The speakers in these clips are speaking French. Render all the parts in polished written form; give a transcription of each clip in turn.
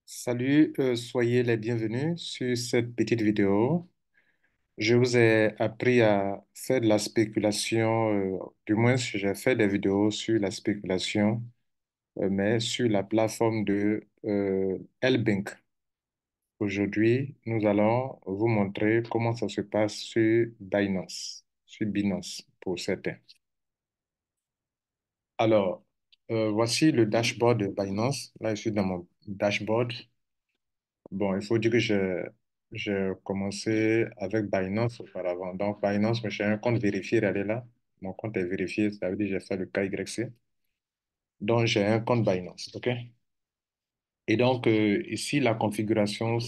Salut, soyez les bienvenus sur cette petite vidéo. Je vous ai appris à faire de la spéculation, du moins j'ai fait des vidéos sur la spéculation, mais sur la plateforme de L-Bank. Aujourd'hui, nous allons vous montrer comment ça se passe sur Binance pour certains. Alors, voici le dashboard de Binance. Là, je suis dans mon dashboard. Bon, il faut dire que j'ai commencé avec Binance auparavant. Donc, Binance, j'ai un compte vérifié, regardez là. Mon compte est vérifié, ça veut dire que j'ai fait le KYC. Donc, j'ai un compte Binance, OK? Et donc, ici, la configuration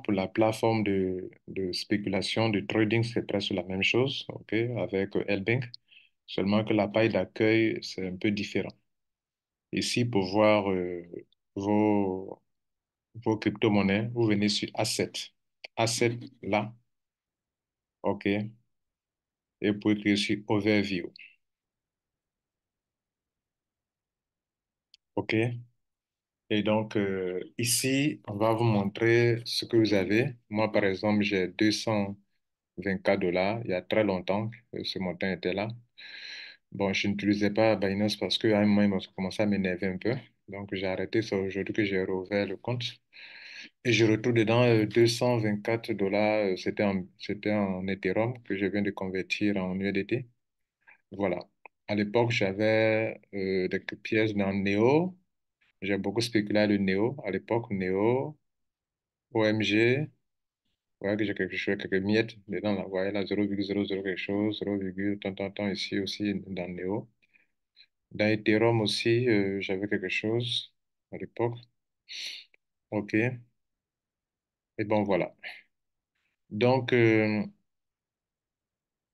pour la plateforme de spéculation, de trading, c'est presque la même chose, OK, avec L-Bank. Seulement que la paille d'accueil, c'est un peu différent. Ici, pour voir vos vos crypto-monnaies, vous venez sur Asset. Asset là, OK. Et vous pouvez cliquer sur Overview. OK. Et donc, ici, on va vous montrer ce que vous avez. Moi, par exemple, j'ai 224 $. Il y a très longtemps que ce montant était là. Bon, je n'utilisais pas Binance parce qu'à un moment, il m'a commencé à m'énerver un peu. Donc, j'ai arrêté. C'est aujourd'hui que j'ai rouvert le compte. Et je retrouve dedans 224 $. C'était en Ethereum que je viens de convertir en USDT. Voilà. À l'époque, j'avais des pièces dans Neo. J'ai beaucoup spéculé le Neo. À l'époque, Neo, OMG. Voilà que j'ai quelque chose, quelques miettes dedans là. Vous voyez là, 0,00 quelque chose, 0, tant, tant, tant ici aussi dans Neo. Dans Ethereum aussi, j'avais quelque chose à l'époque. OK. Et bon, voilà. Donc,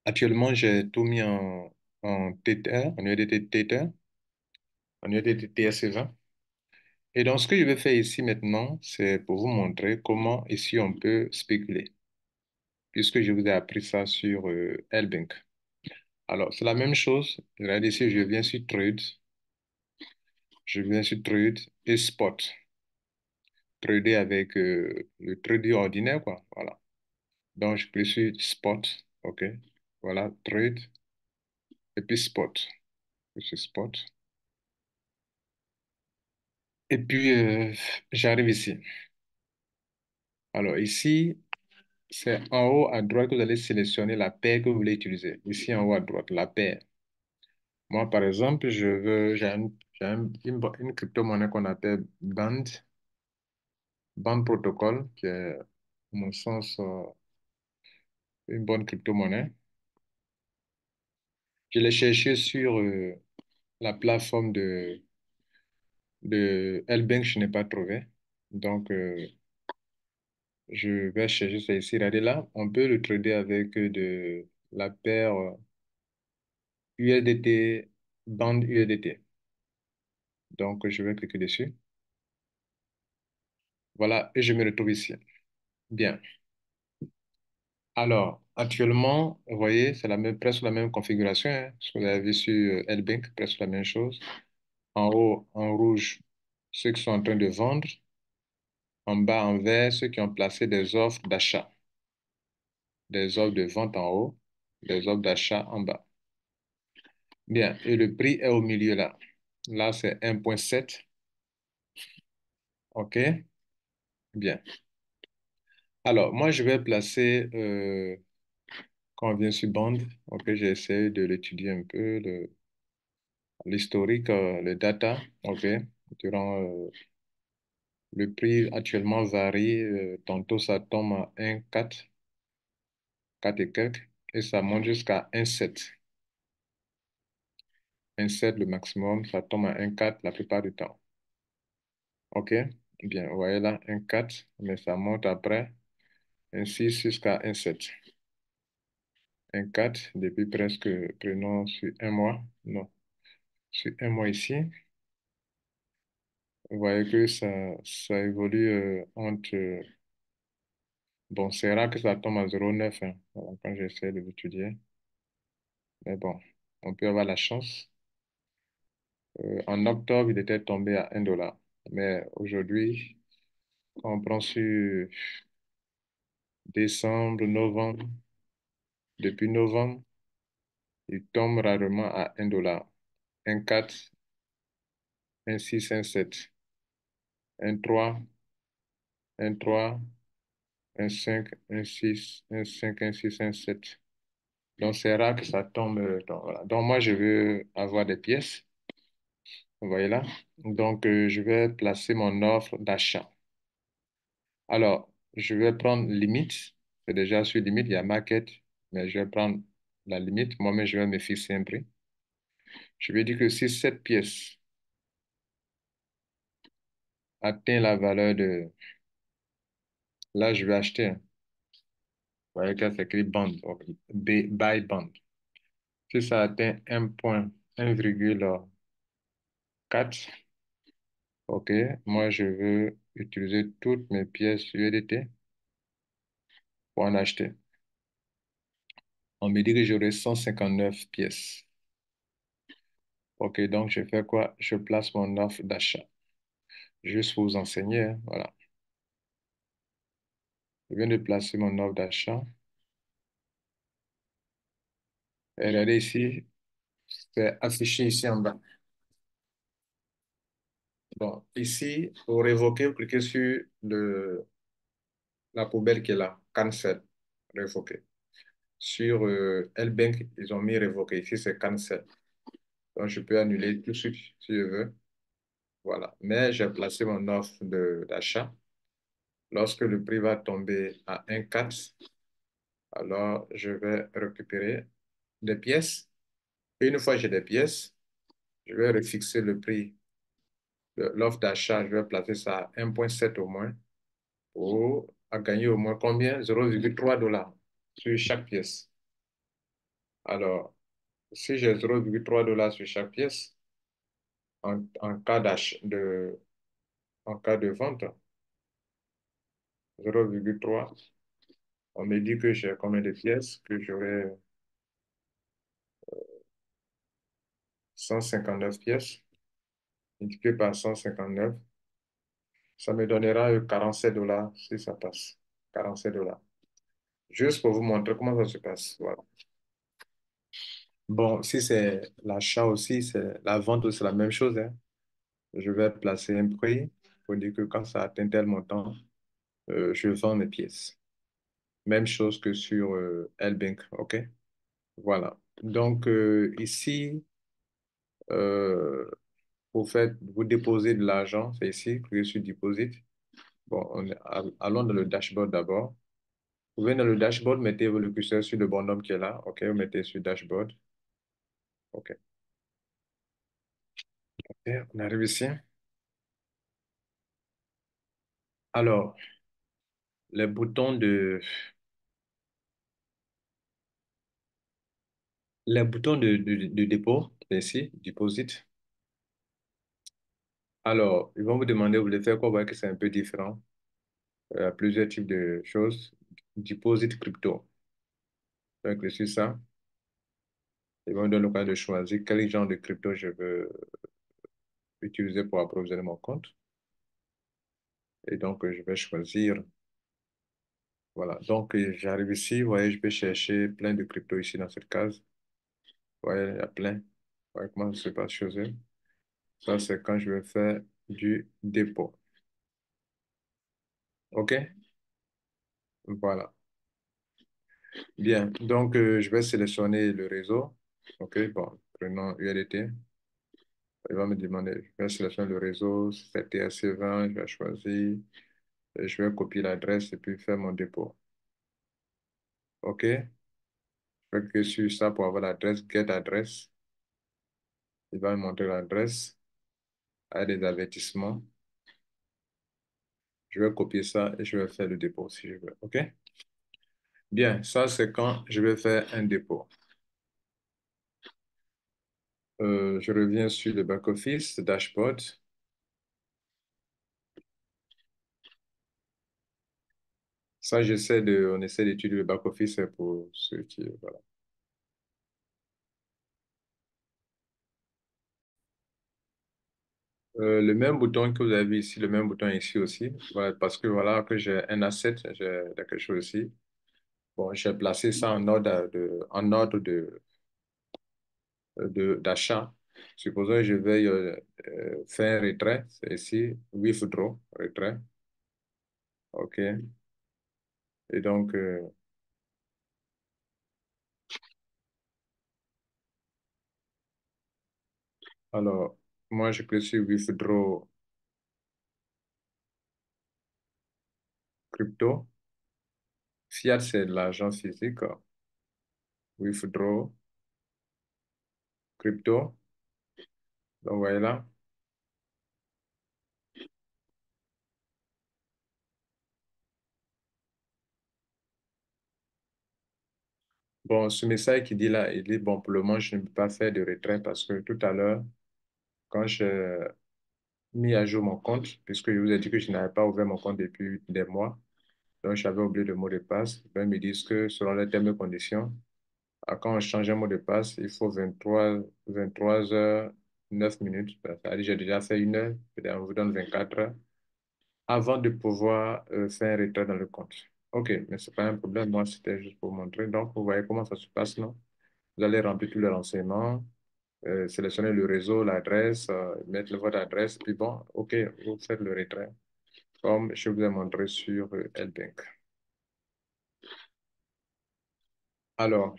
actuellement, j'ai tout mis en Tether, en USDT Tether, en USDT TRC20. Et donc, ce que je vais faire ici maintenant, c'est pour vous montrer comment ici on peut spéculer, puisque je vous ai appris ça sur L-Bank. Alors, c'est la même chose. Regardez ici, je viens sur Trade et Spot. Trader avec le trading ordinaire, quoi. Voilà. Donc, je clique sur Spot. OK. Voilà, Trade et puis Spot. C'est Spot. Et puis, j'arrive ici. Alors, ici, c'est en haut à droite que vous allez sélectionner la paire que vous voulez utiliser. Ici, en haut à droite, la paire. Moi, par exemple, une crypto-monnaie qu'on appelle Band Protocol, qui est, à mon sens, une bonne crypto-monnaie. Je l'ai cherché sur la plateforme de L-Bank, je n'ai pas trouvé. Donc, je vais chercher ça ici. Regardez là, on peut le trader avec de la paire USDT, Band USDT. Donc, je vais cliquer dessus. Voilà, et je me retrouve ici. Bien. Alors, actuellement, vous voyez, c'est presque la même configuration, hein, ce que vous avez vu sur L-Bank, presque la même chose. En haut, en rouge, ceux qui sont en train de vendre. En bas, en vert, ceux qui ont placé des offres d'achat. Des offres de vente en haut, des offres d'achat en bas. Bien, et le prix est au milieu là. Là, c'est 1,7. OK? Bien. Alors, moi, je vais placer, quand on vient sur bande, OK, j'ai essayé de l'étudier un peu, l'historique, le data, OK. Durant, le prix actuellement varie, tantôt ça tombe à 1,4, 4 et quelques, et ça monte jusqu'à 1,7. 1,7 le maximum, ça tombe à 1,4 la plupart du temps. OK? Bien, vous voyez là, 1,4, mais ça monte après, 1,6 jusqu'à 1,7. 1,4 depuis presque, prenons sur un mois, non, sur un mois ici. Vous voyez que ça évolue entre. Bon, c'est rare que ça tombe à 0,9 hein, voilà, quand j'essaie de l'étudier. Mais bon, on peut avoir la chance. En octobre, il était tombé à 1 $. Mais aujourd'hui, quand on prend sur décembre, novembre, depuis novembre, il tombe rarement à 1 dollar. 1,4, 1,6, 1,7, 1,3, 1,3, 1,5, 1,6, 1,5, 1,6, 1,7. Donc, c'est rare que ça tombe. Donc, voilà. Donc, moi, je veux avoir des pièces. Vous voyez là? Donc, je vais placer mon offre d'achat. Alors, je vais prendre limite. C'est déjà sur limite, il y a market, mais je vais prendre la limite. Moi-même, je vais me fixer un prix. Je vais dire que si cette pièce atteint la valeur de... Là, je vais acheter, hein. Vous voyez que c'est écrit band, ok. Buy band. Si ça atteint 1,4, ok, moi, je veux utiliser toutes mes pièces USDT pour en acheter. On me dit que j'aurai 159 pièces. Ok, donc je fais quoi? Je place mon offre d'achat. Juste pour vous enseigner, hein, voilà. Je viens de placer mon offre d'achat. Et regardez ici, c'est affiché ici en bas. Bon, ici, pour révoquer, vous cliquez sur la poubelle qui est là, cancel, révoquer. Sur L-Bank, ils ont mis révoquer. Ici, c'est cancel. Donc, je peux annuler tout de suite si je veux. Voilà. Mais j'ai placé mon offre d'achat. Lorsque le prix va tomber à 1,4, alors je vais récupérer des pièces. Et une fois que j'ai des pièces, je vais refixer le prix de l'offre d'achat. Je vais placer ça à 1,7 au moins pour à gagner au moins combien? 0,3 dollars sur chaque pièce. Alors, si j'ai 0,3 dollars sur chaque pièce, en cas en cas de vente, 0,3, on me dit que j'ai combien de pièces? Que j'aurai 159 pièces, multiplié par 159, ça me donnera 47 dollars si ça passe. 47 dollars. Juste pour vous montrer comment ça se passe. Voilà. Bon, si c'est l'achat aussi, c'est la vente aussi, c'est la même chose, hein. Je vais placer un prix pour dire que quand ça atteint tel montant, je vends mes pièces. Même chose que sur L-Bank, OK? Voilà. Donc, ici, euh, vous déposez de l'argent, c'est ici, cliquez sur Deposit. Bon, allons dans le dashboard d'abord. Vous venez dans le dashboard, mettez le curseur sur le bonhomme qui est là, OK? Vous mettez sur Dashboard, OK? Et on arrive ici. Alors, les boutons de dépôt, c'est ici, Deposit. Alors, ils vont vous demander, vous voulez faire quoi? Vous voyez que c'est un peu différent. Il y a plusieurs types de choses. Deposit crypto. Donc, sur ça, ils vont me donner l'occasion de choisir quel genre de crypto je veux utiliser pour approvisionner mon compte. Et donc, je vais choisir. Voilà. Donc, j'arrive ici. Vous voyez, je peux chercher plein de crypto ici dans cette case. Vous voyez, il y a plein. Vous voyez comment ça se passe chez eux. Ça, c'est quand je vais faire du dépôt. OK? Voilà. Bien. Donc, je vais sélectionner le réseau. OK? Bon, prenons URDT. Il va me demander, je vais sélectionner le réseau, c'est TRC20, je vais choisir, et je vais copier l'adresse et puis faire mon dépôt. OK? Je vais cliquer sur ça pour avoir l'adresse, get adresse. Il va me montrer l'adresse avec des avertissements. Je vais copier ça et je vais faire le dépôt si je veux. OK? Bien, ça c'est quand je vais faire un dépôt. Je reviens sur le back-office, dashboard. Ça, on essaie d'étudier le back-office pour ceux qui, voilà. Le même bouton que vous avez vu ici, le même bouton ici aussi. Voilà, parce que voilà que j'ai un asset, j'ai quelque chose ici. Bon, j'ai placé ça en ordre d'achat. Supposons que je vais faire un retrait. C'est ici, withdraw, retrait. OK. Et donc, alors, moi, je clique sur withdraw crypto. Fiat, c'est de l'argent physique. Withdraw crypto. Donc, voyez là. Bon, ce message qui dit là, il dit, bon, pour le moment, je ne peux pas faire de retrait parce que tout à l'heure, quand j'ai mis à jour mon compte, puisque je vous ai dit que je n'avais pas ouvert mon compte depuis des mois, donc j'avais oublié le mot de passe, ben, ils me disent que selon les termes et conditions, quand on change un mot de passe, il faut 23 heures, 9 minutes. C'est-à-dire j'ai déjà fait une heure, peut-être on vous donne 24 heures avant de pouvoir faire un retrait dans le compte. OK, mais ce n'est pas un problème. Moi, c'était juste pour montrer. Donc, vous voyez comment ça se passe, non? Vous allez remplir tous les renseignements, sélectionner le réseau, l'adresse, mettre votre adresse, puis bon, OK, vous faites le retrait, comme je vous ai montré sur LBank. Alors,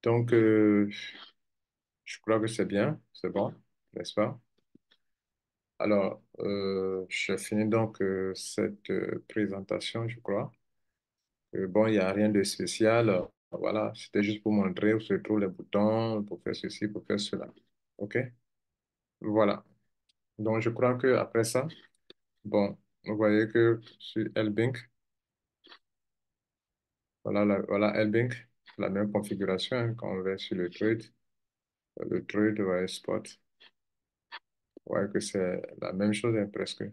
donc, je crois que c'est bien, c'est bon, n'est-ce pas? Alors, je finis donc cette présentation, je crois. Bon, il n'y a rien de spécial. Voilà, c'était juste pour montrer où se trouvent les boutons, pour faire ceci, pour faire cela. OK? Voilà. Donc, je crois que après ça, bon, vous voyez que sur LBank, voilà LBank, la même configuration hein, quand on va sur le trade, ouais, spot. Vous voyez que c'est la même chose hein, presque.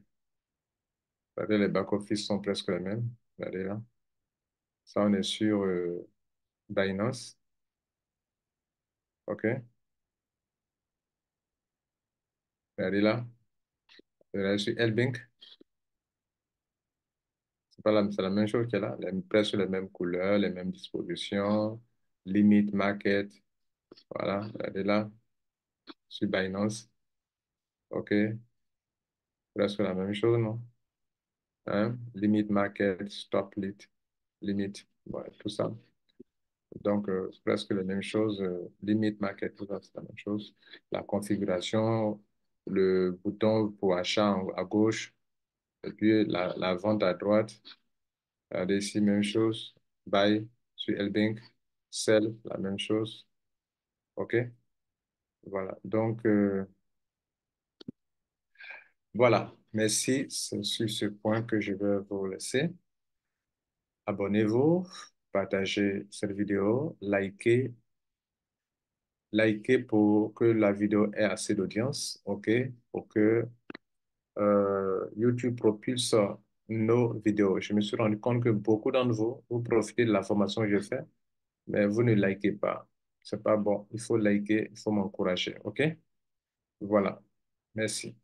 Regardez, les back-office sont presque les mêmes. Regardez là. Ça, on est sur Binance. OK? Regardez là. Regardez sur LBank. C'est la même chose qu'il y a là. Presque les mêmes couleurs, les mêmes dispositions. Limit market. Voilà. Regardez là. Sur Binance. OK? Presque la même chose, non? Hein? Limit market, stop limit. Ouais, tout ça. Donc, c'est presque la même chose. Limit market, tout ça, c'est la même chose. La configuration, le bouton pour achat à gauche, et puis la vente à droite. Regardez ici, même chose. Buy sur LBank. Sell, la même chose. OK? Voilà. Donc, voilà. Merci. C'est sur ce point que je vais vous laisser. Abonnez-vous, partagez cette vidéo, likez pour que la vidéo ait assez d'audience, OK? Pour que YouTube propulse nos vidéos. Je me suis rendu compte que beaucoup d'entre vous, vous profitez de la formation que je fais, mais vous ne likez pas. C'est pas bon. Il faut liker, il faut m'encourager. OK? Voilà. Merci.